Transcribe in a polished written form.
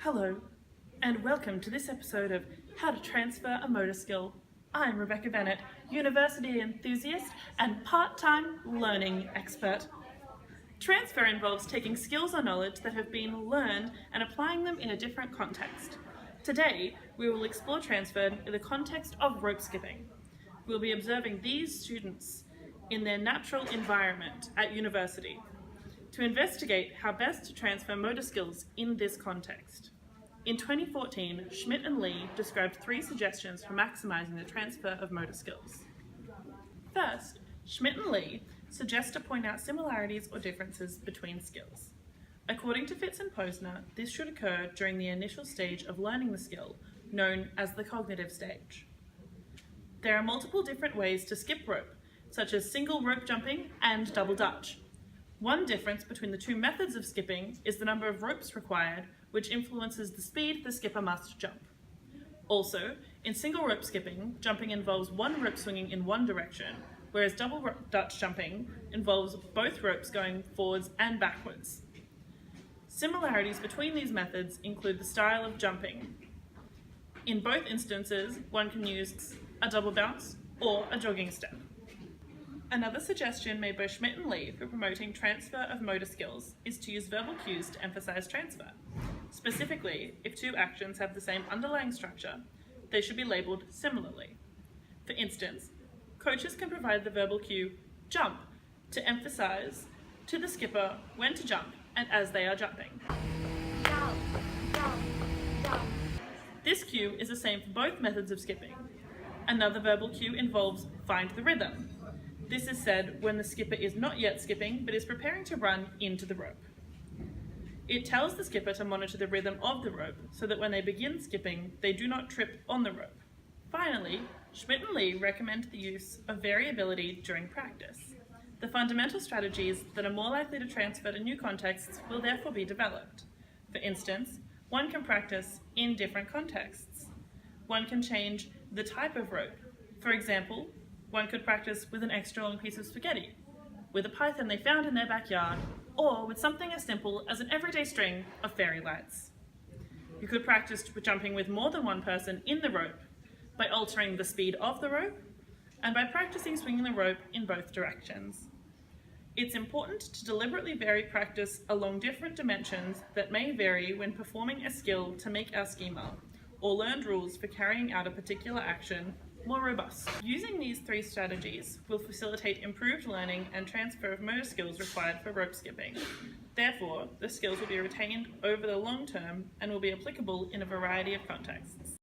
Hello, and welcome to this episode of How to Transfer a Motor Skill. I'm Rebecca Bennett, university enthusiast and part-time learning expert. Transfer involves taking skills or knowledge that have been learned and applying them in a different context. Today, we will explore transfer in the context of rope skipping. We'll be observing these students in their natural environment at university to investigate how best to transfer motor skills in this context. In 2014, Schmidt and Lee described 3 suggestions for maximising the transfer of motor skills. First, Schmidt and Lee suggest to point out similarities or differences between skills. According to Fitz and Posner, this should occur during the initial stage of learning the skill, known as the cognitive stage. There are multiple different ways to skip rope, such as single rope jumping and double dutch. One difference between the 2 methods of skipping is the number of ropes required, which influences the speed the skipper must jump. Also, in single rope skipping, jumping involves one rope swinging in one direction, whereas double dutch jumping involves both ropes going forwards and backwards. Similarities between these methods include the style of jumping. In both instances, one can use a double bounce or a jogging step. Another suggestion made by Schmidt and Lee for promoting transfer of motor skills is to use verbal cues to emphasize transfer. Specifically, if 2 actions have the same underlying structure, they should be labeled similarly. For instance, coaches can provide the verbal cue jump to emphasize to the skipper when to jump and as they are jumping. Jump, jump, jump. This cue is the same for both methods of skipping. Another verbal cue involves find the rhythm. This is said when the skipper is not yet skipping but is preparing to run into the rope. It tells the skipper to monitor the rhythm of the rope so that when they begin skipping, they do not trip on the rope. Finally, Schmidt and Lee recommend the use of variability during practice. The fundamental strategies that are more likely to transfer to new contexts will therefore be developed. For instance, one can practice in different contexts. One can change the type of rope. For example, one could practice with an extra long piece of spaghetti, with a python they found in their backyard, or with something as simple as an everyday string of fairy lights. You could practice jumping with more than one person in the rope by altering the speed of the rope and by practicing swinging the rope in both directions. It's important to deliberately vary practice along different dimensions that may vary when performing a skill to make our schema or learned rules for carrying out a particular action more robust. Using these 3 strategies will facilitate improved learning and transfer of motor skills required for rope skipping. Therefore, the skills will be retained over the long term and will be applicable in a variety of contexts.